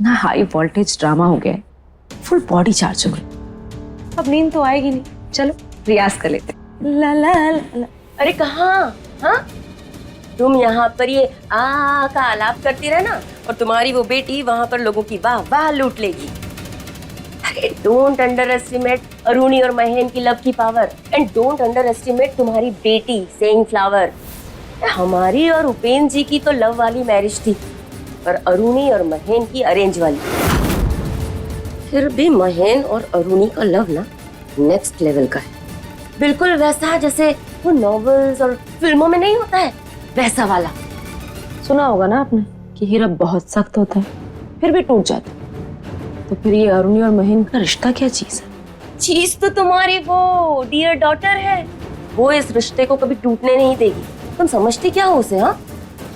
ना high voltage drama हो गया है, फुल बॉडी चार्ज हो गई। अब नींद तो आएगी नहीं, चलो रियाज कर लेते। ला ला ला। अरे कहाँ? हाँ, तुम यहाँ पर ये आ का आलाप करती रहना और तुम्हारी वो बेटी वहाँ पर लोगों की वाह वाह लूट लेगी। अरे डोंट अंडर एस्टिमेट अरुणी और महेन की लव की power and don't under estimate तुम्हारी बेटी सेइंग फ्लावर। हमारी और उपेंद्र जी की तो लव वाली मैरिज थी, पर अरुणी और महेन की अरेंज वाली। फिर भी महेन और अरुणी का लव ना नेक्स्ट लेवल का है, बिल्कुल वैसा जैसे वो नॉवेल्स और फिल्मों में नहीं होता है, वैसा वाला। सुना होगा ना आपने कि हीरा बहुत सख्त होता है फिर भी टूट जाता है। तो फिर ये अरुणी और महेन का रिश्ता क्या चीज है? चीज तो तुम्हारी वो डियर डॉटर है, वो इस रिश्ते को कभी टूटने नहीं देगी। तुम समझती क्या हो उसे? हाँ,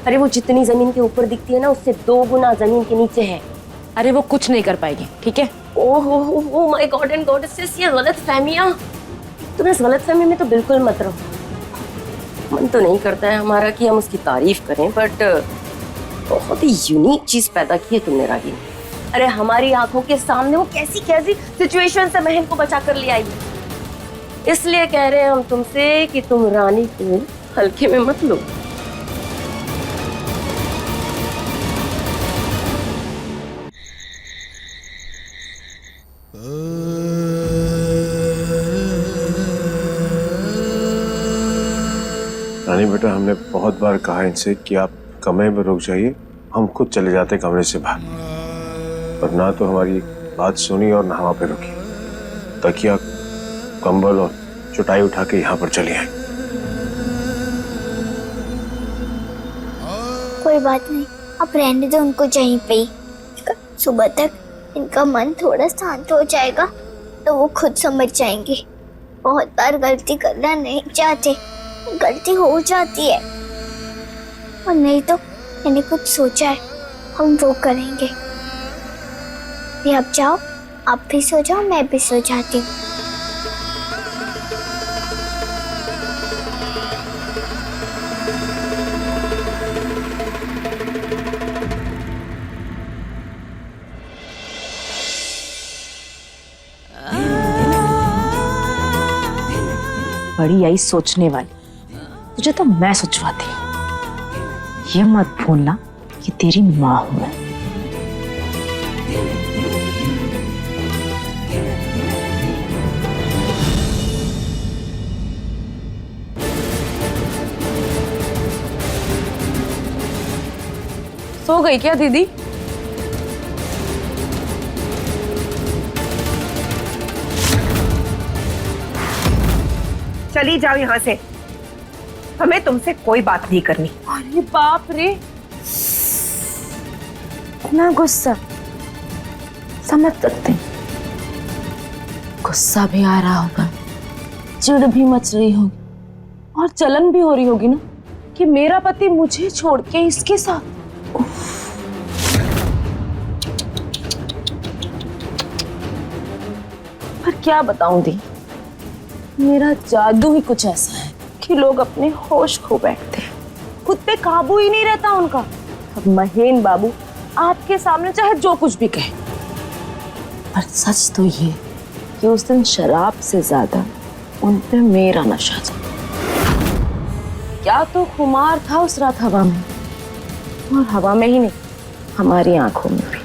अरे वो जितनी जमीन के ऊपर दिखती है ना, उससे 2 गुना जमीन के नीचे है। अरे वो कुछ नहीं कर पाएगी, ठीक है? Oh my God and goddesses, ये गलत फहमियां। तुम इस गलत फहमी में तो बिल्कुल मत रहो। मन तो नहीं करता है हमारा कि हम उसकी तारीफ करें, बट बहुत ही यूनिक चीज पैदा की है तुमने रागिनी। अरे हमारी आंखों के सामने वो कैसी कैसी सिचुएशन से महन को बचा कर ले आई। इसलिए कह रहे हैं हम तुमसे कि तुम रानी को हल्के में मत लो। रानी बेटा, हमने बहुत बार कहा इनसे कि आप कमरे में रुक जाइए, हम खुद चले जाते कमरे से बाहर, पर ना तो हमारी बात सुनी और ना वहां पे रुकी। तकिया, कंबल और चटाई उठा के यहाँ पर चली आई। कोई बात नहीं, अब रहने दो उनको यहीं पे ही। सुबह तक इनका मन थोड़ा शांत हो जाएगा तो वो खुद समझ जाएंगे। बहुत बार गलती करना नहीं चाहते, गलती हो जाती है, और नहीं तो मैंने कुछ सोचा है, हम वो करेंगे। भी अब जाओ, आप भी सो जाओ, मैं भी सो जाती हूँ। बड़ी आई सोचने वाली, तुझे तो मैं सोचवाती। ये मत भूलना कि तेरी माँ हूं मैं। सो गई क्या दीदी? चली जाओ यहाँ से, हमें तुमसे कोई बात नहीं करनी। अरे बाप रे, इतना गुस्सा समझ सकते हैं। गुस्सा भी आ रहा होगा, चिढ़ भी मच रही होगी और जलन भी हो रही होगी ना कि मेरा पति मुझे छोड़ के इसके साथ। पर क्या बताऊं दी, मेरा जादू ही कुछ ऐसा है कि लोग अपने होश खो बैठते हैं, खुद पे काबू ही नहीं रहता उनका। अब महेन बाबू आपके सामने चाहे जो कुछ भी कहे, पर सच तो ये कि उस दिन शराब से ज्यादा उन पे मेरा नशा था। क्या तो खुमार था उस रात हवा में, और हवा में ही नहीं, हमारी आंखों में भी।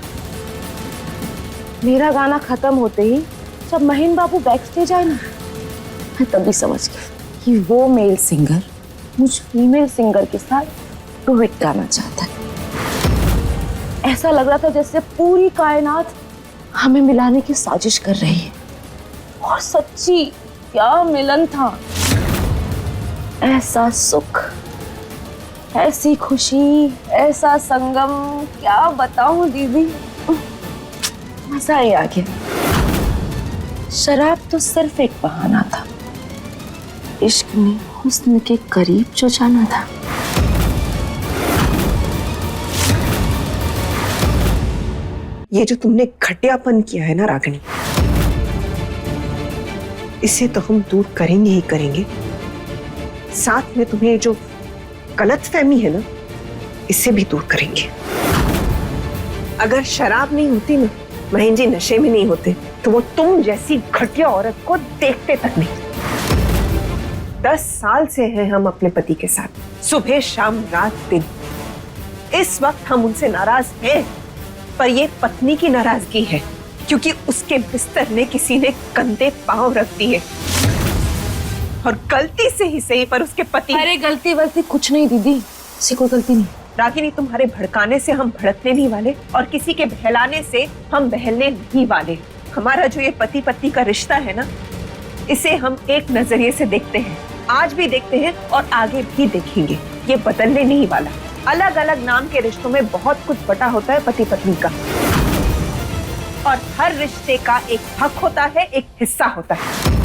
मेरा गाना खत्म होते ही जब महेन बाबू बैक स्टेज आए ना, मैं तभी समझ गई कि वो मेल सिंगर मुझ फीमेल सिंगर के साथ डुएट गाना चाहता है। ऐसा लग रहा था जैसे पूरी कायनात हमें मिलाने की साजिश कर रही है। और सच्ची क्या मिलन था, ऐसा सुख, ऐसी खुशी, ऐसा संगम, क्या बताऊं दीदी, मजा ही आ गया। शराब तो सिर्फ एक बहाना था, इश्क में हुस्न के करीब जो जाना था। ये जो तुमने घटियापन किया है ना रागिनी, इसे तो हम दूर करेंगे ही करेंगे। साथ में तुम्हें जो गलतफहमी है ना, इसे भी दूर करेंगे। अगर शराब नहीं होती ना, महेंद्र जी नशे में नहीं होते, तो वो तुम जैसी घटिया औरत को देखते तक नहीं। 10 साल से हैं हम अपने पति के साथ, सुबह शाम रात दिन। इस वक्त हम उनसे नाराज हैं, पर ये पत्नी की नाराजगी है, क्योंकि उसके बिस्तर में किसी ने गंदे पांव रख दिए, और गलती से ही सही पर उसके पति। अरे गलती वलती कुछ नहीं दीदी, ऐसी कोई गलती नहीं। रागिनी, तुम्हारे भड़काने से हम भड़कने नहीं वाले, और किसी के बहलाने से हम बहलने नहीं वाले। हमारा जो ये पति पत्नी का रिश्ता है ना, इसे हम एक नजरिए से देखते हैं, आज भी देखते हैं और आगे भी देखेंगे। ये बदलने नहीं वाला। अलग अलग नाम के रिश्तों में बहुत कुछ बटा होता है पति पत्नी का, और हर रिश्ते का एक हक होता है, एक हिस्सा होता है,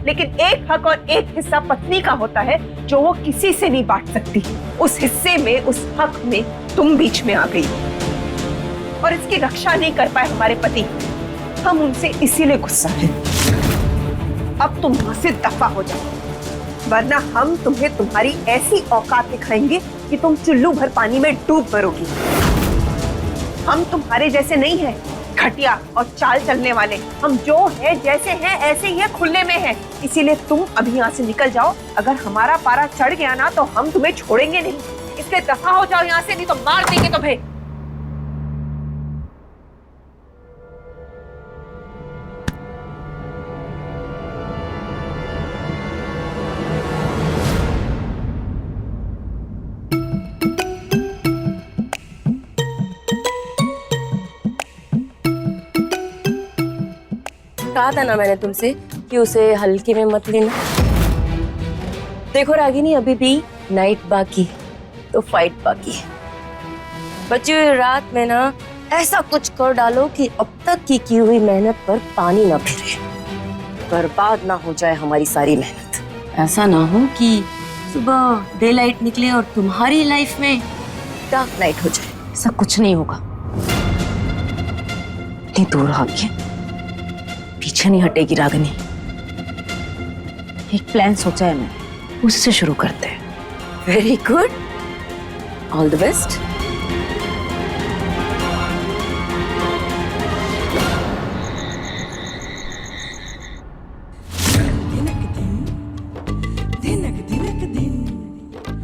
लेकिन एक हक और एक हिस्सा पत्नी का होता है जो वो किसी से नहीं बांट सकती। उस हिस्से में, उस हक में तुम बीच में आ गई और इसकी रक्षा नहीं कर पाए हमारे पति। हम उनसे इसीलिए गुस्सा है। अब तुम वहां से दफा हो जाओ, वरना हम तुम्हें तुम्हारी ऐसी औकात दिखाएंगे कि तुम चुल्लू भर पानी में डूब मरोगी। हम तुम्हारे जैसे नहीं हैं, घटिया और चाल चलने वाले। हम जो है, जैसे हैं, ऐसे ही है, खुले में है। इसीलिए तुम अभी यहाँ से निकल जाओ। अगर हमारा पारा चढ़ गया ना, तो हम तुम्हें छोड़ेंगे नहीं। इसलिए दफा हो जाओ यहाँ से, नहीं तो मार देंगे तुम्हें। कहा था ना मैंने तुमसे कि उसे हल्के में मत लेना। देखो रागिनी, अभी भी नाइट बाकी, तो फाइट बाकी है। बची हुई रात में ना ऐसा कुछ कर डालो कि अब तक की हुई मेहनत पर पानी ना फिरे, बर्बाद ना हो जाए हमारी सारी मेहनत। ऐसा ना हो कि सुबह डे लाइट निकले और तुम्हारी लाइफ में डार्क नाइट हो जाए। ऐसा कुछ नहीं होगा। इतनी दूर भाग्य पीछे नहीं हटेगी रागिनी। एक प्लान सोचा है मैंने, उससे शुरू करते हैं। Very good, all the best.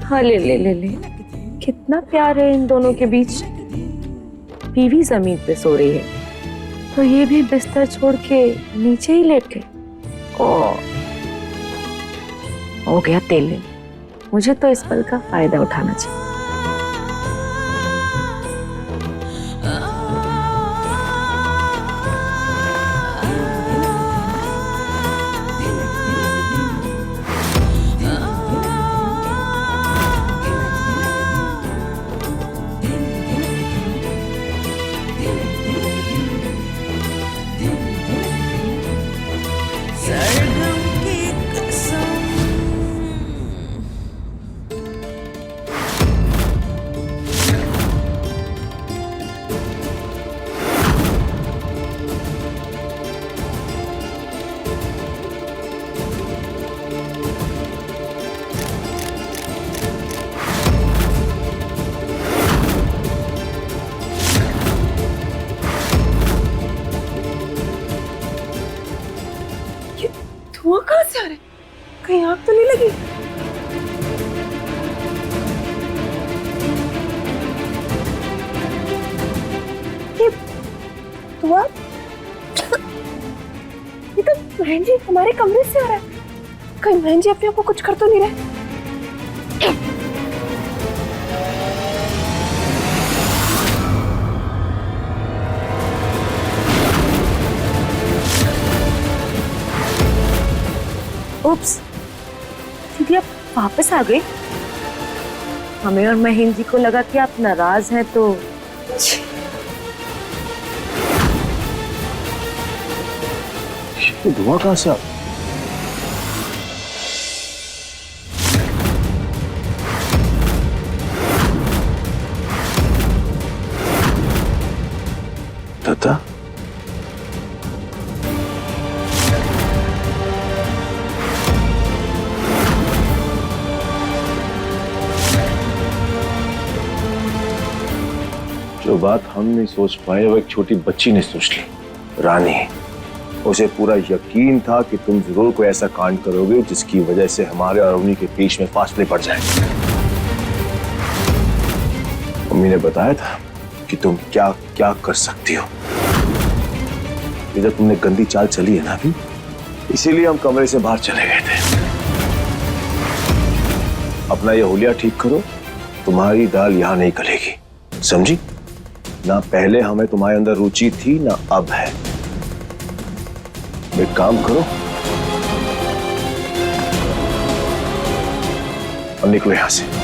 हाँ ले ले ले ले, कितना प्यार है इन दोनों के बीच। बीवी जमीन पे सो रही है तो ये भी बिस्तर छोड़ के नीचे ही लेट गए। हो गया तेल। मुझे तो इस पल का फायदा उठाना चाहिए। धुआं कहाँ से आ रहा है? कहीं आग तो नहीं लगी? ये धुआं ये तो बहन जी हमारे कमरे से आ रहा है। कहीं बहन जी अपने आप को कुछ कर तो नहीं रहे? उप्स, दीदी आप वापस आ गए। हमें और महेंद्र जी को लगा कि आप नाराज हैं तो ये धुआं कहाँ से आ? दादा जो बात हम नहीं सोच पाए वो एक छोटी बच्ची ने सोच ली। रानी, उसे पूरा यकीन था कि तुम जरूर कोई ऐसा कांड करोगे जिसकी वजह से हमारे और उन्हीं के बीच में फासले पड़ जाए। मम्मी ने बताया था कि तुम क्या क्या कर सकती हो। ये जब तुमने गंदी चाल चली है ना अभी, इसीलिए हम कमरे से बाहर चले गए थे। अपना ये हुलिया ठीक करो, तुम्हारी दाल यहां नहीं गलेगी, समझी? ना पहले हमें तुम्हारे अंदर रुचि थी ना अब है। एक काम करो और निकलो यहां से।